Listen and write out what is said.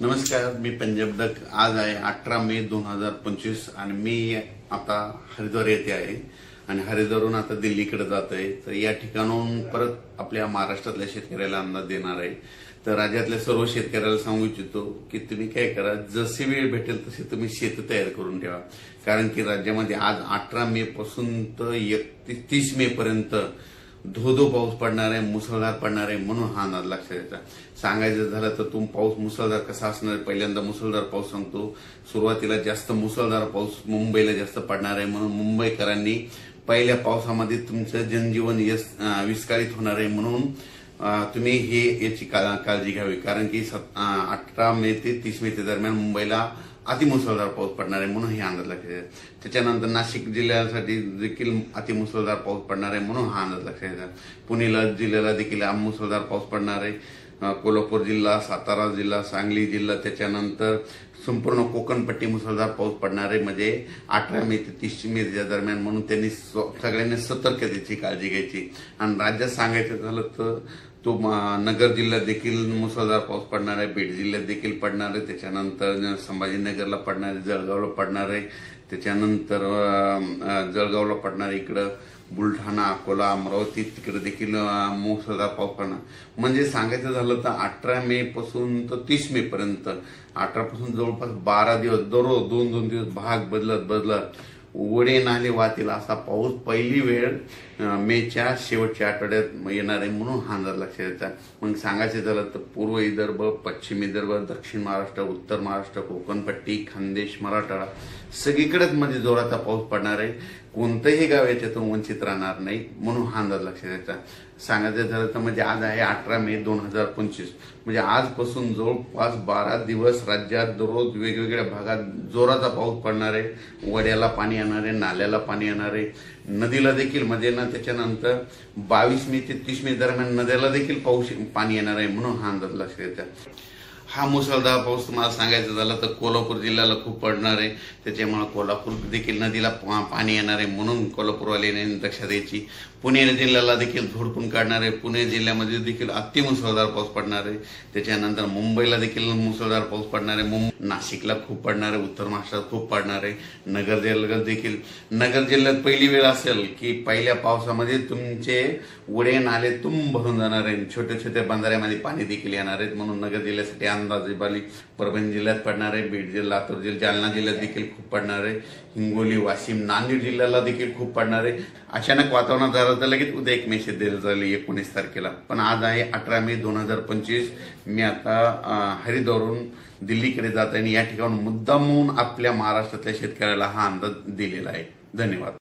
नमस्कार, मी पंजाब डक. आज आहे 18 मे 2025 आणि मी आता हरिद्वार येथे आहे आणि हरिद्वारहून आता दिल्लीकडे जात आहे. तर या ठिकाणाहून परत आपल्या महाराष्ट्रातल्या शेतकऱ्याला अंदाज देणार आहे. तर राज्यातल्या सर्व शेतकऱ्याला सांगू इच्छितो की तुम्ही काय करा, जशी वेळ भेटेल तसे तुम्ही शेत तयार करून ठेवा. कारण की राज्यामध्ये आज 18 मे पासून तर 31 मे पर्यंत धो पाऊस पडणार आहे, मुसळधार पडणार आहे. म्हणून हा अंदाज लक्षात घ्यायचा. सांगायचं झालं तर पाऊस मुसळधार कसा असणार आहे, पहिल्यांदा मुसळधार पाऊस सांगतो. सुरुवातीला जास्त मुसळधार पाऊस मुंबईला जास्त पडणार आहे. म्हणून मुंबईकरांनी पहिल्या पावसामध्ये तुमचं जनजीवन विस्कळीत होणार आहे. म्हणून तुम्ही याची काळजी घ्यावी. कारण की 18 मे ते 30 मे दरम्यान मुंबईला अतिमुसळधार पाऊस पडणार आहे. म्हणून हे अंदाज लक्षात घ्यायचा. त्याच्यानंतर नाशिक जिल्ह्यासाठी देखील अतिमुसळधार पाऊस पडणार आहे. म्हणून हा अंदाज लक्षात घ्यायचा. पुणे जिल्ह्याला देखील मुसळधार पाऊस पडणार आहे. कोल्हापूर जिल्हा, सातारा जिल्हा, सांगली जिल्हा, त्याच्यानंतर संपूर्ण कोकणपट्टी मुसळधार पाऊस पडणार आहे. म्हणजे 18 मे ते 30 मे दरम्यान. म्हणून त्यांनी सगळ्यांनी सतर्कतेची काळजी घ्यायची. आणि राज्यात सांगायचं झालं तर नगर जिल्ह्यात देखील मुसळधार पाऊस पडणार आहे, बीड जिल्ह्यात देखील पडणार आहे, त्याच्यानंतर संभाजीनगरला पडणार आहे, जळगावला पडणार आहे, त्याच्यानंतर जळगावला पडणार आहे, इकडं बुलढाणा, अकोला, अमरावती तिकडे देखील मुसळधार पाऊस पडणार. म्हणजे सांगायचं झालं तर 18 मे पासून तर 30 मे पर्यंत, 18 पासून जवळपास 12 दिवस दररोज 2-2 दिवस भाग बदलत ओढे नाले वाहतील असा पाऊस पहिली वेळ मेच्या शेवटच्या आठवड्यात येणार आहे. म्हणून हा अंदाज लक्षात घ्यायचा. मग सांगायचं झालं तर पूर्व विदर्भ, पश्चिम विदर्भ, दक्षिण महाराष्ट्र, उत्तर महाराष्ट्र, कोकणपट्टी, खानदेश, मराठवाडा सगळीकडेच म्हणजे जोराचा पाऊस पडणार आहे. कोणतंही गाव याच्यातून वंचित राहणार नाही. म्हणून हा अंदाज लक्षात घ्यायचा. सांगायचं झालं तर म्हणजे आज आहे 18 मे 2025. म्हणजे आजपासून जवळपास 12 दिवस राज्यात दररोज वेगवेगळ्या भागात जोराचा पाऊस पडणार आहे. वड्याला पाणी येणार आहे, नाल्याला पाणी येणार आहे, नदीला देखील. म्हणजे ना त्याच्यानंतर 22 मे ते 30 मे दरम्यान नद्याला देखील पाणी येणार आहे. म्हणून हा अंदाज लक्षात घ्यायचा. हा मुसळधार पाऊस तुम्हाला सांगायचं झालं तर कोल्हापूर जिल्ह्याला खूप पडणार आहे. त्याच्यामुळे कोल्हापूर देखील नदीला पाणी येणार आहे. म्हणून कोल्हापूरवाल्यांनी लक्षात द्यायची. पुणे जिल्ह्याला देखील झोडपून काढणार आहे. पुणे जिल्ह्यामध्ये देखील अतिमुसळधार पाऊस पडणार आहे. त्याच्यानंतर मुंबईला देखील मुसळधार पाऊस पडणार आहे. नाशिकला खूप पडणार आहे, उत्तर महाराष्ट्रात खूप पडणार आहे. नगर जिल्ह्यात देखील. नगर जिल्ह्यात पहिली वेळ असेल की पहिल्या पावसामध्ये तुमचे ओढे नाले भरून जाणार आहे. छोट्या छोट्या बंधाऱ्यामध्ये पाणी देखील येणार आहेत. म्हणून नगर जिल्ह्यासाठी अंदाजे बाली परभणी जिल्ह्यात पडणार आहे, बीड जिल्हा, लातूर जिल्हा, जालना जिल्ह्यात देखील खूप पडणार आहे, हिंगोली, वाशिम, नांदेड जिल्ह्याला देखील खूप पडणार आहे. अचानक वातावरणात झालं तर लगेच उद्या एक मेसेज दिला जाईल 19 तारखेला. पण आज आहे 18 मे 2025. मी आता हरिद्वारहून दिल्लीकडे जात आहे आणि या ठिकाणी मुद्दामून आपल्या महाराष्ट्रातल्या शेतकऱ्याला हा अंदाज दिलेला आहे. धन्यवाद.